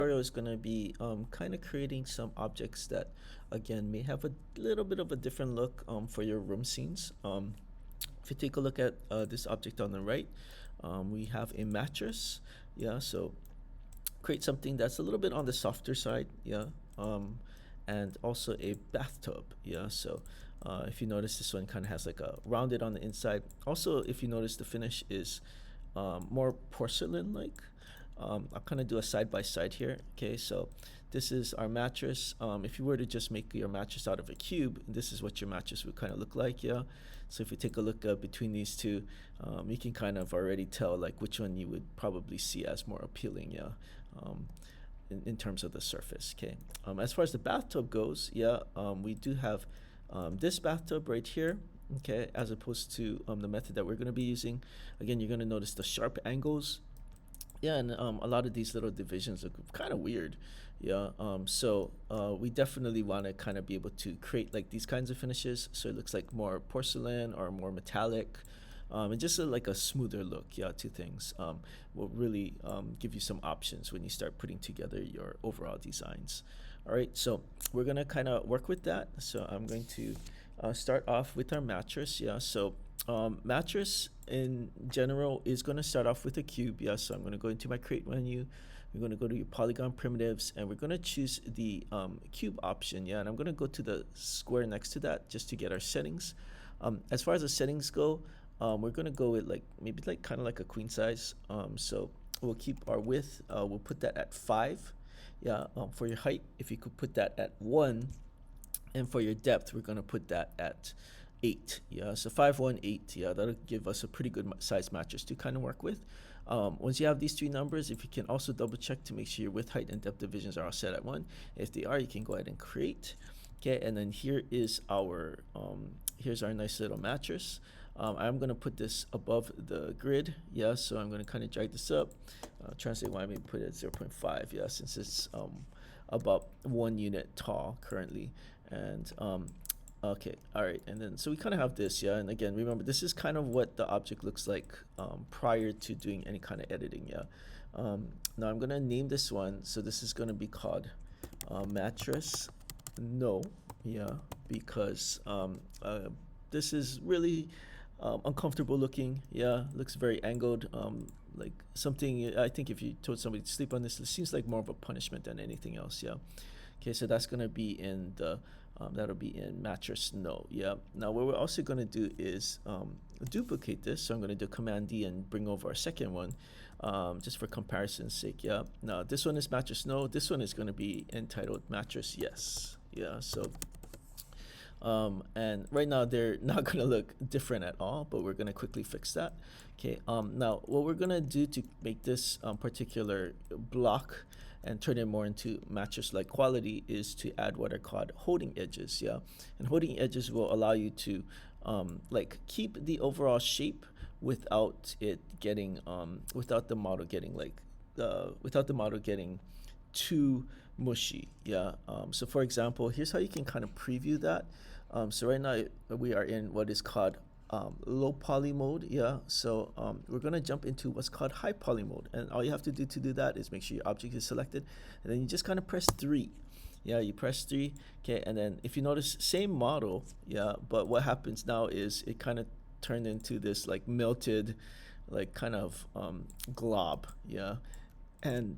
Tutorial is going to be kind of creating some objects that again may have a little bit of a different look for your room scenes. If you take a look at this object on the right, we have a mattress. Yeah, so create something that's a little bit on the softer side. Yeah, and also a bathtub. Yeah, so if you notice, this one kind of has like a rounded on the inside. Also, if you notice, the finish is more porcelain like. I'll kind of do a side by side here. Okay, so this is our mattress. If you were to just make your mattress out of a cube, this is what your mattress would kind of look like. Yeah, so if you take a look between these two, you can kind of already tell like which one you would probably see as more appealing. Yeah, in terms of the surface. Okay, as far as the bathtub goes, yeah, we do have this bathtub right here. Okay, as opposed to the method that we're going to be using. Again, you're going to notice the sharp angles. Yeah, and a lot of these little divisions look kind of weird. Yeah, we definitely want to kind of be able to create like these kinds of finishes, so it looks like more porcelain or more metallic, and just like a smoother look. Yeah, to things will really give you some options when you start putting together your overall designs. All right, so we're gonna kind of work with that. So I'm going to start off with our mattress. Yeah, so mattress in general is going to start off with a cube. Yeah, so I'm going to go into my create menu. We're going to go to your polygon primitives, and we're going to choose the cube option. Yeah, and I'm going to go to the square next to that just to get our settings. As far as the settings go, we're going to go with like maybe like kind of like a queen size. So we'll keep our width. We'll put that at 5. Yeah, for your height, if you could put that at 1, and for your depth, we're going to put that at 8. Yeah, so 518. Yeah, that'll give us a pretty good size mattress to kind of work with. Once you have these 3 numbers, if you can also double check to make sure your width, height, and depth divisions are all set at 1. If they are, you can go ahead and create. Okay, and then here is our here's our nice little mattress. I'm gonna put this above the grid. Yeah, so I'm gonna kind of drag this up. Translate why I maybe put it at 0.5. Yeah, since it's about 1 unit tall currently, and okay, all right, and then so we kind of have this. Yeah, and again, remember this is kind of what the object looks like prior to doing any kind of editing. Yeah, now I'm gonna name this one. So this is gonna be called mattress. No, yeah, because this is really uncomfortable looking. Yeah, looks very angled. Like something I think if you told somebody to sleep on this, it seems like more of a punishment than anything else. Yeah. Okay, so that's gonna be in the that'll be in mattress no. Yeah. Now what we're also gonna do is duplicate this. So I'm gonna do Command D and bring over our second one, just for comparison's sake. Yeah. Now this one is mattress no. This one is gonna be entitled mattress yes. Yeah. So and right now they're not gonna look different at all, but we're gonna quickly fix that. Okay. Now what we're gonna do to make this particular block and turn it more into mattress-like quality is to add what are called holding edges. Yeah, and holding edges will allow you to like keep the overall shape without it getting without the model getting like without the model getting too mushy. Yeah. So for example, here's how you can kind of preview that. So right now we are in what is called low poly mode. Yeah, so we're going to jump into what's called high poly mode, and all you have to do that is make sure your object is selected, and then you just kind of press 3. Yeah, you press 3. Okay, and then if you notice, same model. Yeah, but what happens now is it kind of turned into this like melted like kind of glob. Yeah, and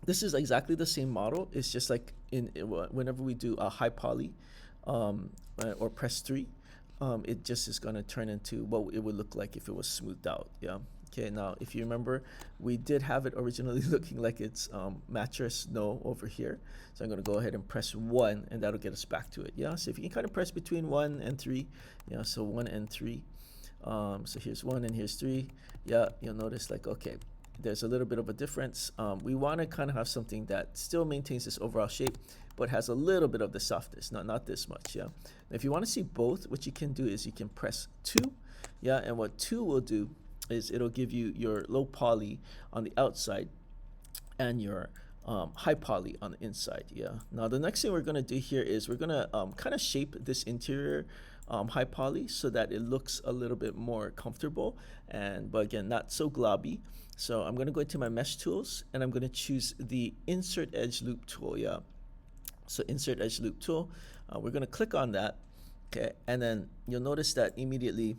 this is exactly the same model. It's just like whenever we do a high poly or press 3, it just is going to turn into what it would look like if it was smoothed out. Yeah. Okay, now if you remember, we did have it originally looking like it's mattress no over here. So I'm going to go ahead and press 1, and that'll get us back to it. Yeah, so if you can kind of press between 1 and 3. Yeah, so 1 and 3. So here's 1 and here's 3. Yeah, you'll notice like, okay, there's a little bit of a difference. We want to kind of have something that still maintains this overall shape, but has a little bit of the softness, not this much. Yeah. If you want to see both, what you can do is you can press 2. Yeah, and what 2 will do is it'll give you your low poly on the outside and your high poly on the inside. Yeah. Now the next thing we're gonna do here is we're gonna kind of shape this interior high poly so that it looks a little bit more comfortable, and but again, not so globby. So I'm going to go into my mesh tools, and I'm going to choose the insert edge loop tool. Yeah, so insert edge loop tool, we're going to click on that. Okay, and then you'll notice that immediately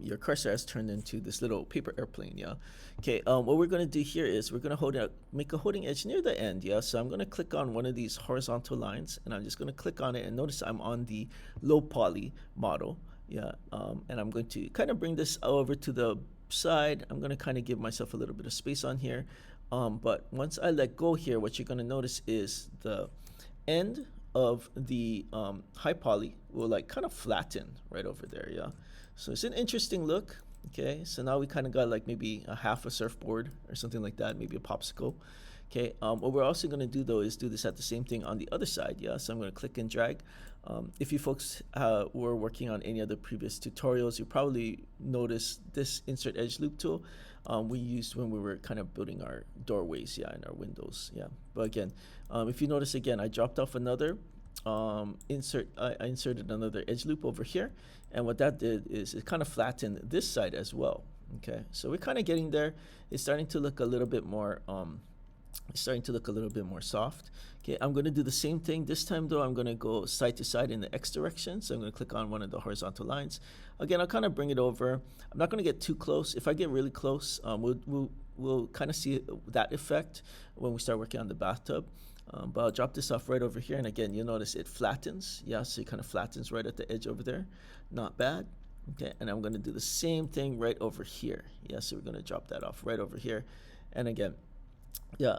your cursor has turned into this little paper airplane. Yeah. Okay. What we're going to do here is we're going to make a holding edge near the end. Yeah. So I'm going to click on one of these horizontal lines, and I'm just going to click on it, and notice I'm on the low poly model. Yeah. And I'm going to kind of bring this over to the side. I'm going to kind of give myself a little bit of space on here. But once I let go here, what you're going to notice is the end of the high poly will like kind of flatten right over there. Yeah. So it's an interesting look. Okay, so now we kind of got like maybe a half a surfboard or something like that, maybe a popsicle. Okay, what we're also going to do though is do this at the same thing on the other side. Yeah, so I'm going to click and drag. If you folks were working on any of the previous tutorials, you probably noticed this insert edge loop tool we used when we were kind of building our doorways, yeah, and our windows. Yeah, but again, if you notice again, I dropped off another I inserted another edge loop over here, and what that did is it kind of flattened this side as well. Okay, so we're kind of getting there. It's starting to look a little bit more soft. Okay, I'm going to do the same thing this time though. I'm going to go side to side in the X direction, so I'm going to click on one of the horizontal lines. Again, I'll kind of bring it over. I'm not going to get too close. If I get really close, we'll kind of see that effect when we start working on the bathtub. But I'll drop this off right over here, and again, you'll notice it flattens. Yeah, so it kind of flattens right at the edge over there. Not bad. Okay, and I'm going to do the same thing right over here. Yeah, so we're going to drop that off right over here. And again, yeah,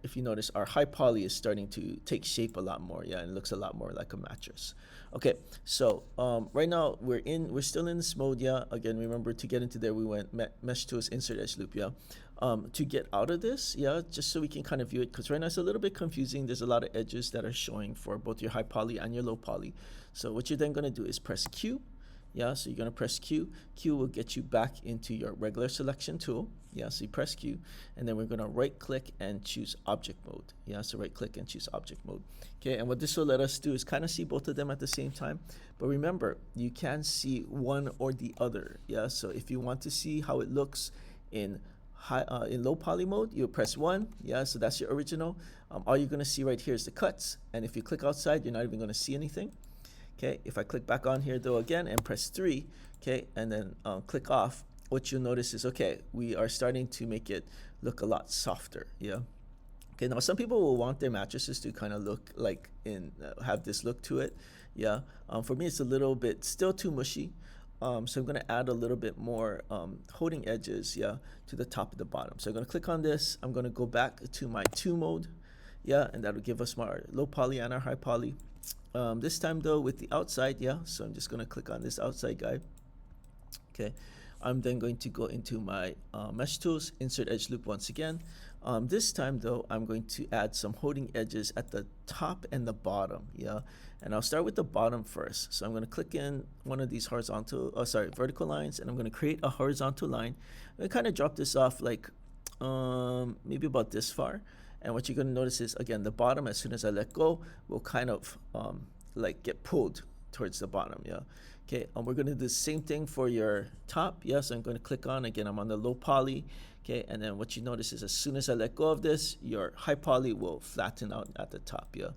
if you notice, our high poly is starting to take shape a lot more. Yeah, and it looks a lot more like a mattress. Okay, so right now we're still in this mode. Yeah, again, remember to get into there, we went mesh tools, insert edge loop. Yeah, to get out of this, yeah, just so we can kind of view it, because right now it's a little bit confusing. There's a lot of edges that are showing for both your high poly and your low poly. So what you're then going to do is press Q. Yeah, so you're going to press Q. Q will get you back into your regular selection tool. Yeah, so you press Q, and then we're going to right click and choose object mode. Yeah, so right click and choose object mode. Okay, and what this will let us do is kind of see both of them at the same time. But remember, you can see one or the other. Yeah, so if you want to see how it looks in low poly mode, you press 1. Yeah, so that's your original. All you're going to see right here is the cuts, and if you click outside, you're not even going to see anything. Okay, if I click back on here though again and press 3, okay, and then click off, what you'll notice is, okay, we are starting to make it look a lot softer. Yeah. Okay, now some people will want their mattresses to kind of look like have this look to it. Yeah. For me, it's a little bit still too mushy. So I'm going to add a little bit more holding edges, yeah, to the top and the bottom. So I'm going to click on this. I'm going to go back to my 2 mode, yeah, and that'll give us our low poly and our high poly. This time though with the outside, yeah, so I'm just going to click on this outside guy. Okay, I'm then going to go into my mesh tools, insert edge loop once again. This time though, I'm going to add some holding edges at the top and the bottom, yeah, and I'll start with the bottom first. So I'm going to click in one of these vertical lines, and I'm going to create a horizontal line. I'm going to kind of drop this off like maybe about this far. And what you're going to notice is, again, the bottom, as soon as I let go, will kind of like get pulled towards the bottom. Yeah. Okay. We're going to do the same thing for your top. Yes. I'm going to click on, again, I'm on the low poly. Okay. And then what you notice is, as soon as I let go of this, your high poly will flatten out at the top. Yeah.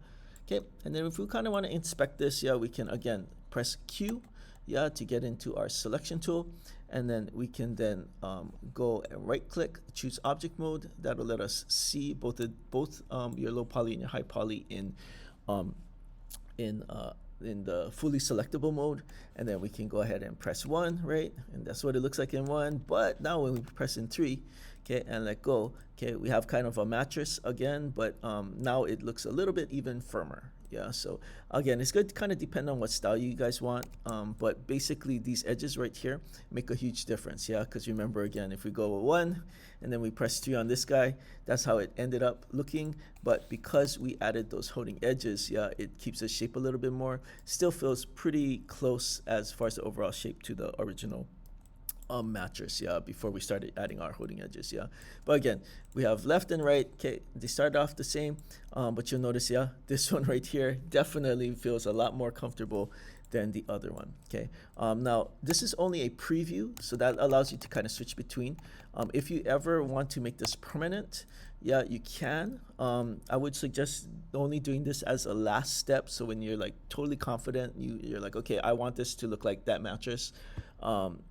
Okay. And then if we kind of want to inspect this, yeah, we can again press Q, yeah, to get into our selection tool. And then we can then go and right click, choose object mode. That'll let us see both your low poly and your high poly in the fully selectable mode. And then we can go ahead and press 1, right? And that's what it looks like in 1. But now when we press in 3, okay, and let go, okay, we have kind of a mattress again, but now it looks a little bit even firmer. Yeah, so again, it's good to kind of depend on what style you guys want, but basically these edges right here make a huge difference. Yeah, because remember, again, if we go with 1 and then we press 3 on this guy, that's how it ended up looking. But because we added those holding edges, yeah, it keeps the shape a little bit more. Still feels pretty close as far as the overall shape to the original mattress, yeah, before we started adding our holding edges, yeah. But again, we have left and right. Okay, they start off the same, but you'll notice, yeah, this one right here definitely feels a lot more comfortable than the other one. Okay, now this is only a preview, so that allows you to kind of switch between. If you ever want to make this permanent, yeah, you can. I would suggest only doing this as a last step. So when you're like totally confident, you're like, okay, I want this to look like that mattress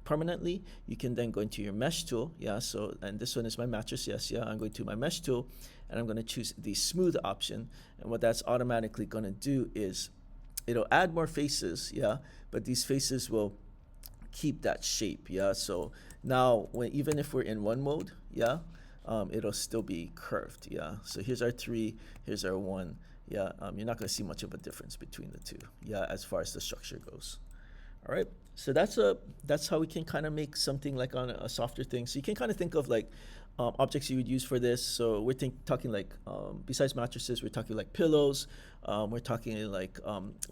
permanently, you can then go into your mesh tool. Yeah, so, and this one is my mattress. Yes, yeah, I'm going to my mesh tool and I'm going to choose the smooth option. And what that's automatically going to do is it'll add more faces. Yeah, but these faces will keep that shape. Yeah, so now even if we're in one mode, yeah, it'll still be curved. Yeah, so here's our 3, here's our 1. Yeah, you're not going to see much of a difference between the two. Yeah, as far as the structure goes. All right, so that's how we can kind of make something like on a softer thing. So you can kind of think of like objects you would use for this. So we're talking like besides mattresses, we're talking like pillows. We're talking like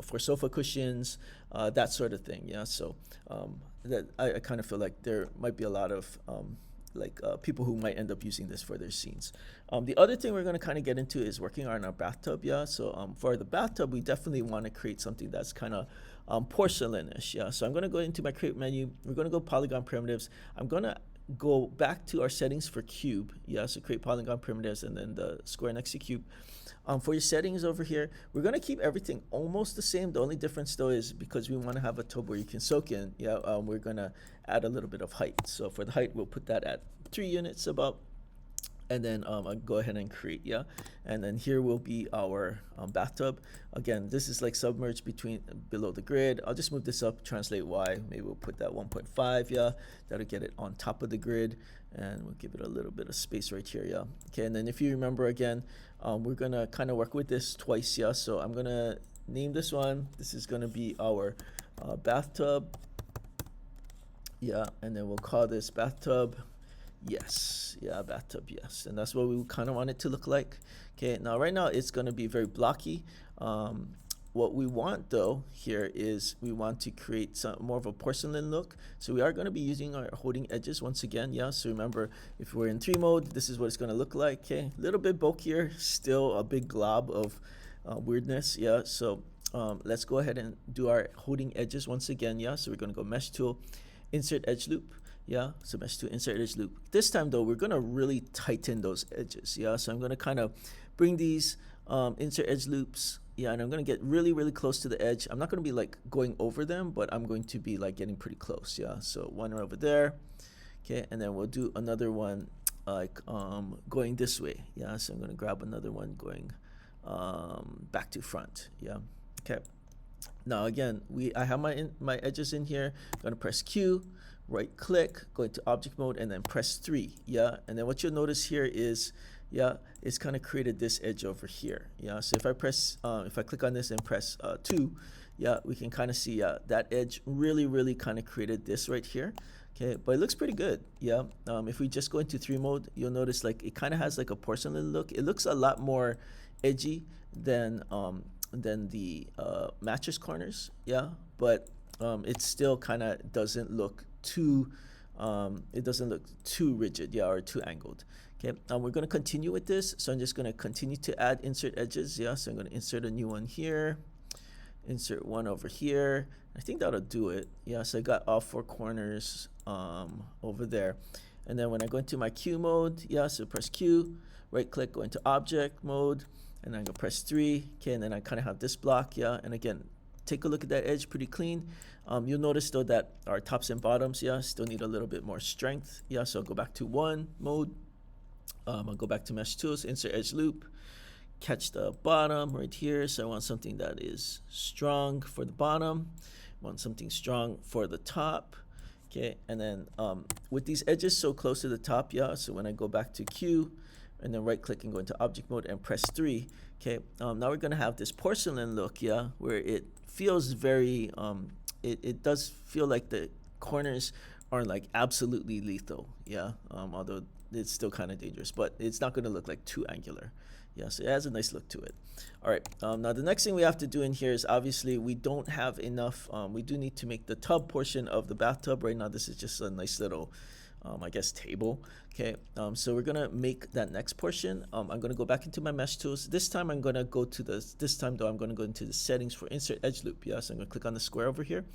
for sofa cushions, that sort of thing. Yeah, so that I kind of feel like there might be a lot of people who might end up using this for their scenes. The other thing we're going to kind of get into is working on our bathtub. Yeah, so for the bathtub, we definitely want to create something that's kind of porcelainish. Yeah, so I'm going to go into my create menu. We're going to go polygon primitives. I'm going to go back to our settings for cube. Yeah, so create polygon primitives and then the square next to cube. For your settings over here, we're going to keep everything almost the same. The only difference though is because we want to have a tub where you can soak in, yeah, we're going to add a little bit of height. So for the height, we'll put that at 3 units about. And then I'll go ahead and create, yeah. And then here will be our bathtub. Again, this is like submerged below the grid. I'll just move this up, translate Y. Maybe we'll put that 1.5, yeah. That'll get it on top of the grid. And we'll give it a little bit of space right here, yeah. Okay, and then if you remember again, we're gonna kind of work with this twice, yeah. So I'm gonna name this one. This is gonna be our bathtub, yeah. And then we'll call this bathtub. Yes, yeah, bathtub, yes. And that's what we kind of want it to look like. Okay, now right now it's going to be very blocky. What we want though here is we want to create some more of a porcelain look. So we are going to be using our holding edges once again. Yeah, so remember if we're in 3 mode, this is what it's going to look like. Okay, a little bit bulkier, still a big glob of weirdness. Yeah, so let's go ahead and do our holding edges once again. Yeah, so we're going to go mesh tool, insert edge loop. Yeah, so mesh tool, insert edge loop. This time though, we're gonna really tighten those edges. Yeah, so I'm gonna kind of bring these insert edge loops. Yeah, and I'm gonna get really, really close to the edge. I'm not gonna be like going over them, but I'm going to be like getting pretty close. Yeah, so one over there. Okay, and then we'll do another one like going this way. Yeah, so I'm gonna grab another one going back to front. Yeah, okay. Now again, I have my edges in here. I'm gonna press Q. Right click, go into object mode, and then press 3. Yeah, and then what you'll notice here is, yeah, it's kind of created this edge over here. Yeah, so if I click on this and press 2, yeah, we can kind of see that edge really kind of created this right here. Okay, but it looks pretty good. Yeah, if we just go into 3 mode, you'll notice like it kind of has like a porcelain look. It looks a lot more edgy than the mattress corners. Yeah, but it still kind of doesn't look too rigid, yeah, or too angled. Okay, we're going to continue with this, so I'm just going to continue to add insert edges. Yeah, so I'm going to insert a new one here, insert one over here. I think that'll do it. Yeah, so I got all 4 corners over there. And then when I go into my Q mode, yeah, so press Q, right click, go into object mode, and I'm going to press 3. Okay, and then I kind of have this block. Yeah, and again, take a look at that edge, pretty clean. You'll notice though that our tops and bottoms, yeah, still need a little bit more strength. Yeah, so I'll go back to 1 mode. I'll go back to mesh tools, insert edge loop, catch the bottom right here. So I want something that is strong for the bottom, want something strong for the top. Okay, and then with these edges so close to the top, yeah, so when I go back to Q, and then right click and go into object mode and press 3. Okay, now we're gonna have this porcelain look, yeah, where it feels very it does feel like the corners are like absolutely lethal, yeah, although it's still kind of dangerous, but it's not going to look like too angular. Yeah, so it has a nice look to it. All right, now the next thing we have to do in here is obviously we don't have enough, we do need to make the tub portion of the bathtub. Right now this is just a nice little, I guess, table. Okay, so we're gonna make that next portion. I'm gonna go back into my mesh tools. This time I'm gonna go to this time though, I'm gonna go into the settings for insert edge loop. Yeah, so I'm gonna click on the square over here.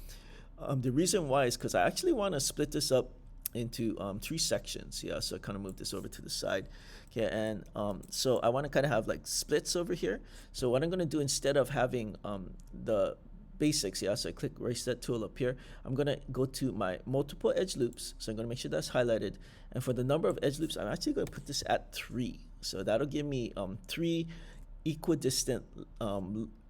The reason why is because I actually want to split this up into 3 sections. Yeah, so I kind of move this over to the side. Okay, and so I want to kind of have like splits over here. So what I'm going to do, instead of having the basics, yeah, so I click reset tool up here, I'm going to go to my multiple edge loops. So I'm going to make sure that's highlighted. And for the number of edge loops, I'm actually going to put this at 3. So that'll give me 3 equidistant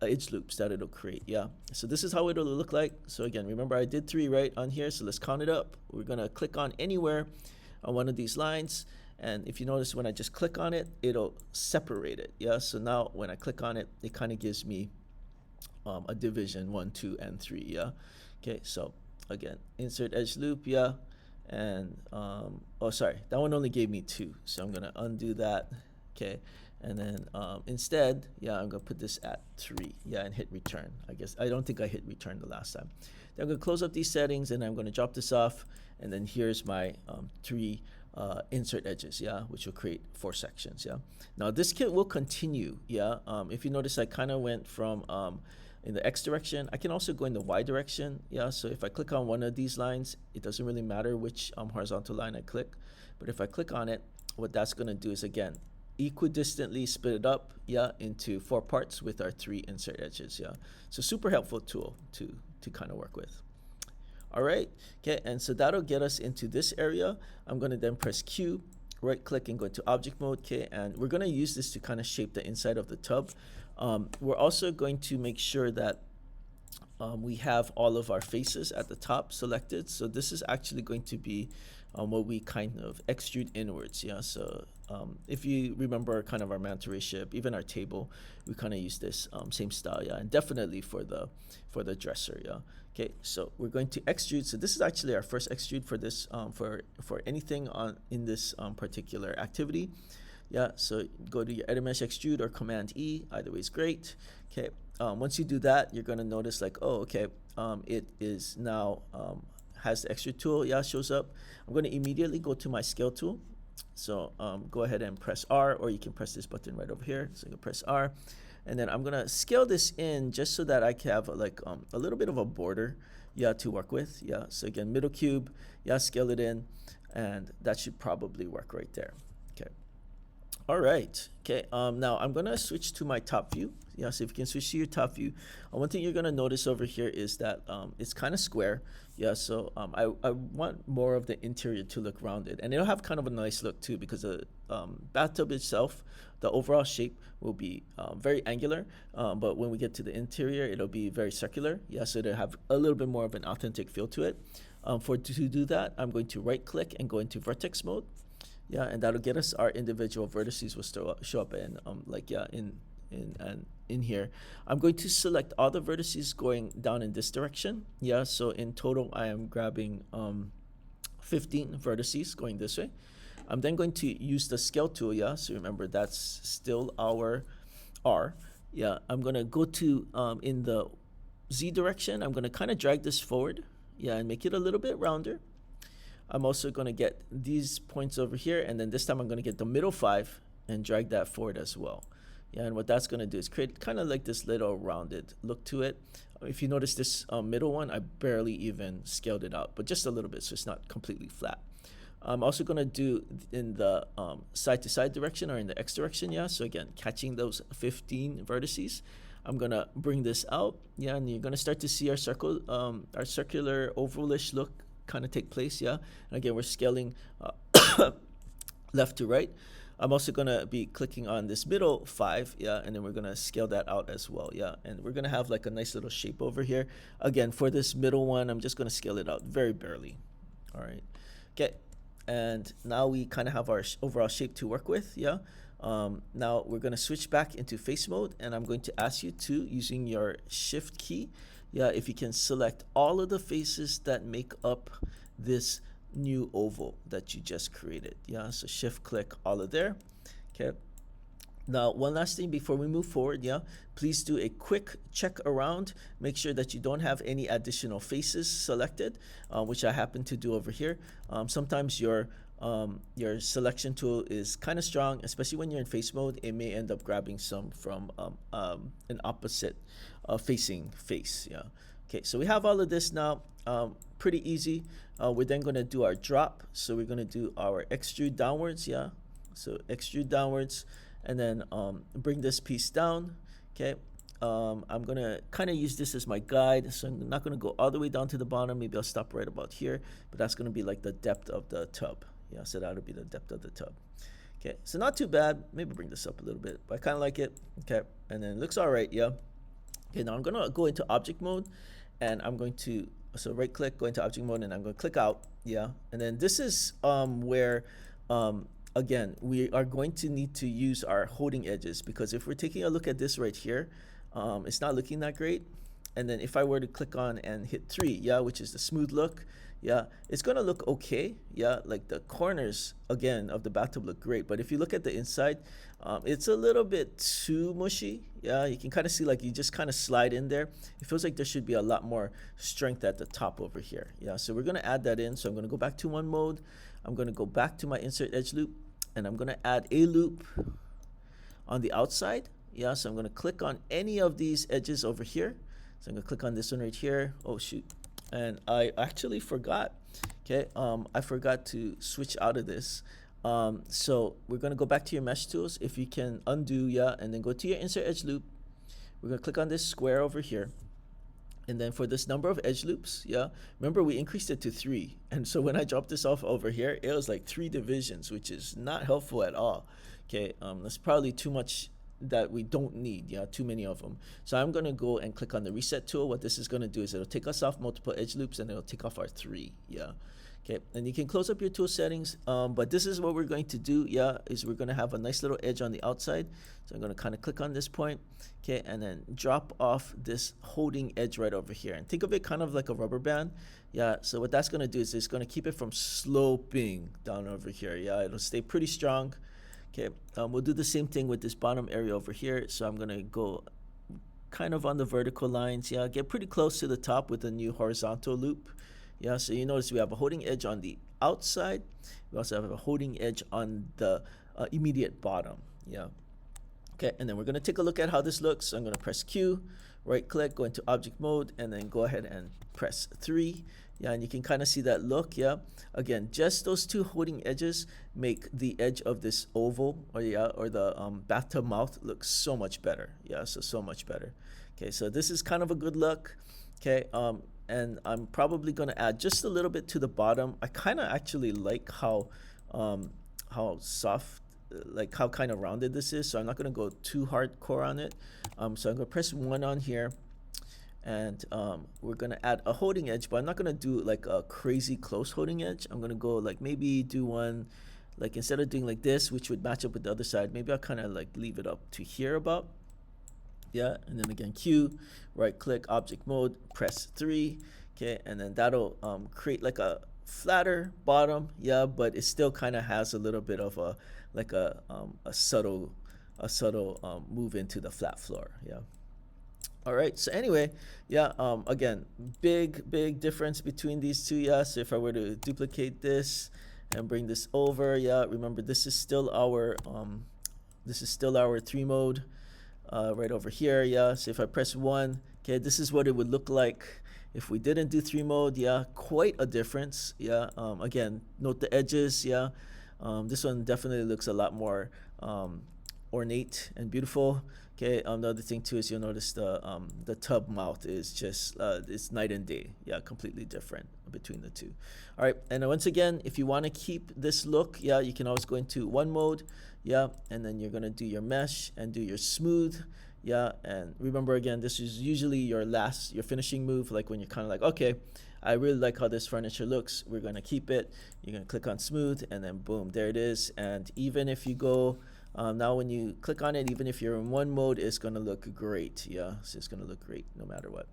edge loops that it'll create. Yeah, so this is how it'll look like. So again, remember I did 3 right on here, so let's count it up. We're gonna click on anywhere on one of these lines, and if you notice, when I just click on it, it'll separate it. Yeah, so now when I click on it, it kind of gives me a division 1, 2, and 3. Yeah, okay, so again, insert edge loop. Yeah, and oh sorry, that one only gave me 2, so I'm gonna undo that. Okay, and then instead, yeah, I'm gonna put this at 3, yeah, and hit return. I guess I don't think I hit return the last time. Then I'm gonna close up these settings, and I'm gonna drop this off, and then here's my 3 insert edges, yeah, which will create 4 sections. Yeah, now this kit will continue. Yeah, if you notice, I kind of went from in the X direction. I can also go in the Y direction. Yeah, so if I click on one of these lines, it doesn't really matter which horizontal line I click, but if I click on it, what that's gonna do is, again, equidistantly split it up, yeah, into 4 parts with our 3 insert edges. Yeah, so super helpful tool to kind of work with. All right, okay, and so that'll get us into this area. I'm going to then press Q, right click, and go into object mode. Okay, and we're going to use this to kind of shape the inside of the tub. We're also going to make sure that we have all of our faces at the top selected. So this is actually going to be what we kind of extrude inwards. Yeah, so if you remember kind of our manta ray ship, even our table, we kind of use this same style. Yeah, and definitely for the dresser. Yeah, okay, so we're going to extrude. So this is actually our first extrude for this for anything in this particular activity. Yeah, so go to your edit mesh extrude or Command E, either way is great. Okay, once you do that, you're going to notice like, oh, okay, it is now has the extrude tool. Yeah, shows up. I'm going to immediately go to my scale tool. So go ahead and press R, or you can press this button right over here. So you can press R, and then I'm going to scale this in just so that I can have like a little bit of a border, yeah, to work with. Yeah, so again, middle cube, yeah, scale it in, and that should probably work right there. Okay. All right, okay, now I'm gonna switch to my top view. Yeah, so if you can switch to your top view, one thing you're gonna notice over here is that it's kind of square. Yeah, so I want more of the interior to look rounded, and it'll have kind of a nice look too, because the bathtub itself, the overall shape will be very angular, but when we get to the interior, it'll be very circular. Yeah, so it'll have a little bit more of an authentic feel to it. To do that, I'm going to right click and go into vertex mode. Yeah, and that'll get us our individual vertices will show up in like, yeah, in here. I'm going to select all the vertices going down in this direction. Yeah, so in total I am grabbing 15 vertices going this way. I'm then going to use the scale tool. Yeah, so remember that's still our R. Yeah, I'm gonna go to in the Z direction. I'm gonna kind of drag this forward, yeah, and make it a little bit rounder. I'm also going to get these points over here, and then this time I'm going to get the middle 5 and drag that forward as well. Yeah, and what that's going to do is create kind of like this little rounded look to it. If you notice this middle one, I barely even scaled it out, but just a little bit, so it's not completely flat. I'm also going to do in the side-to-side direction, or in the X direction. Yeah, so again, catching those 15 vertices. I'm going to bring this out. Yeah, and you're going to start to see our circular ovalish look kind of take place. Yeah, and again, we're scaling left to right. I'm also going to be clicking on this middle 5, yeah, and then we're going to scale that out as well. Yeah, and we're going to have like a nice little shape over here. Again, for this middle one, I'm just going to scale it out very barely. All right, okay, and now we kind of have our overall shape to work with. Yeah, now we're going to switch back into face mode, and I'm going to ask you to, using your shift key, yeah, if you can select all of the faces that make up this new oval that you just created. Yeah, so shift click all of there. Okay. Now, one last thing before we move forward, yeah, please do a quick check around. Make sure that you don't have any additional faces selected, which I happen to do over here. Sometimes your selection tool is kind of strong, especially when you're in face mode. It may end up grabbing some from an opposite facing face. Yeah. Okay, so we have all of this now. Pretty easy. We're then going to do our drop. So we're going to do our extrude downwards. Yeah. So extrude downwards, and then bring this piece down. Okay. I'm going to kind of use this as my guide. So I'm not going to go all the way down to the bottom. Maybe I'll stop right about here. But that's going to be like the depth of the tub. Yeah, so that'll be the depth of the tub. Okay, so not too bad. Maybe bring this up a little bit, but I kind of like it. Okay, and then it looks all right, yeah. Okay, now I'm going to go into object mode, and I'm going to, so right click, go into object mode, and I'm going to click out, yeah. And then this is where, again, we are going to need to use our holding edges, because if we're taking a look at this right here, it's not looking that great. And then if I were to click on and hit 3, yeah, which is the smooth look, yeah, it's gonna look okay. Yeah, like the corners again of the bathtub look great, but if you look at the inside, it's a little bit too mushy. Yeah, you can kind of see like you just kind of slide in there. It feels like there should be a lot more strength at the top over here. Yeah, so we're gonna add that in. So I'm gonna go back to one mode. I'm gonna go back to my insert edge loop, and I'm gonna add a loop on the outside. Yeah, so I'm gonna click on any of these edges over here. So I'm gonna click on this one right here. Oh shoot. And I actually forgot, okay, I forgot to switch out of this. So we're gonna go back to your mesh tools. If you can undo, yeah, and then go to your insert edge loop. We're gonna click on this square over here. And then for this number of edge loops, yeah, remember we increased it to 3. And so when I dropped this off over here, it was like 3 divisions, which is not helpful at all. Okay, that's probably too much that we don't need, yeah, too many of them. So I'm gonna go and click on the reset tool. What this is gonna do is it'll take us off multiple edge loops, and it'll take off our 3, yeah. Okay, and you can close up your tool settings, but this is what we're going to do, yeah, is we're gonna have a nice little edge on the outside. So I'm gonna kind of click on this point, okay, and then drop off this holding edge right over here. And think of it kind of like a rubber band, yeah. So what that's gonna do is it's gonna keep it from sloping down over here, yeah. It'll stay pretty strong. Okay, we'll do the same thing with this bottom area over here. So I'm gonna go kind of on the vertical lines, yeah, get pretty close to the top with a new horizontal loop. Yeah, so you notice we have a holding edge on the outside. We also have a holding edge on the immediate bottom, yeah. Okay, and then we're gonna take a look at how this looks. So I'm gonna press Q, right click, go into object mode, and then go ahead and press 3. Yeah, and you can kind of see that look, yeah. Again, just those 2 holding edges make the edge of this oval, or yeah, or the bathtub mouth look so much better. Yeah, so much better. Okay, so this is kind of a good look. Okay, and I'm probably gonna add just a little bit to the bottom. I kind of actually like how soft, like how kind of rounded this is. So I'm not gonna go too hardcore on it. So I'm gonna press 1 on here. And we're gonna add a holding edge, but I'm not gonna do like a crazy close holding edge. I'm gonna go like maybe do one, like instead of doing like this, which would match up with the other side, maybe I'll kind of like leave it up to here about. Yeah, and then again Q, right click, object mode, press 3, okay, and then that'll create like a flatter bottom, yeah, but it still kind of has a little bit of a like a subtle move into the flat floor, yeah. All right, so anyway, yeah, again, big difference between these two, yeah. So if I were to duplicate this and bring this over, yeah, remember this is still our 3 mode right over here, yeah. So if I press 1, okay, this is what it would look like if we didn't do 3 mode, yeah. Quite a difference, yeah. Again, note the edges, yeah. This one definitely looks a lot more ornate and beautiful. Okay, the other thing too is you'll notice the tub mouth is just it's night and day. Yeah, completely different between the two. All right, and once again, if you want to keep this look, yeah, you can always go into 1 mode, yeah, and then you're gonna do your mesh and do your smooth, yeah. And remember again, this is usually your finishing move, like when you're kind of like, okay, I really like how this furniture looks, we're gonna keep it. You're gonna click on smooth, and then boom, there it is. And even if you go now when you click on it, even if you're in 1 mode, it's gonna look great, yeah. So it's gonna look great no matter what.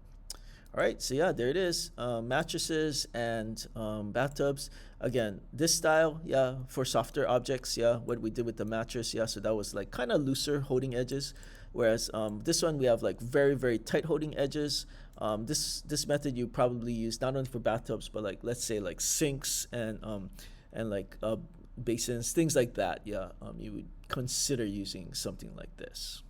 All right, so yeah, there it is. Mattresses and bathtubs. Again, this style, yeah, for softer objects, yeah, what we did with the mattress, yeah, so that was like kind of looser holding edges. Whereas this one, we have like very, very tight holding edges. This method you probably use not only for bathtubs, but like let's say like sinks and like basins, things like that. Yeah, you would consider using something like this.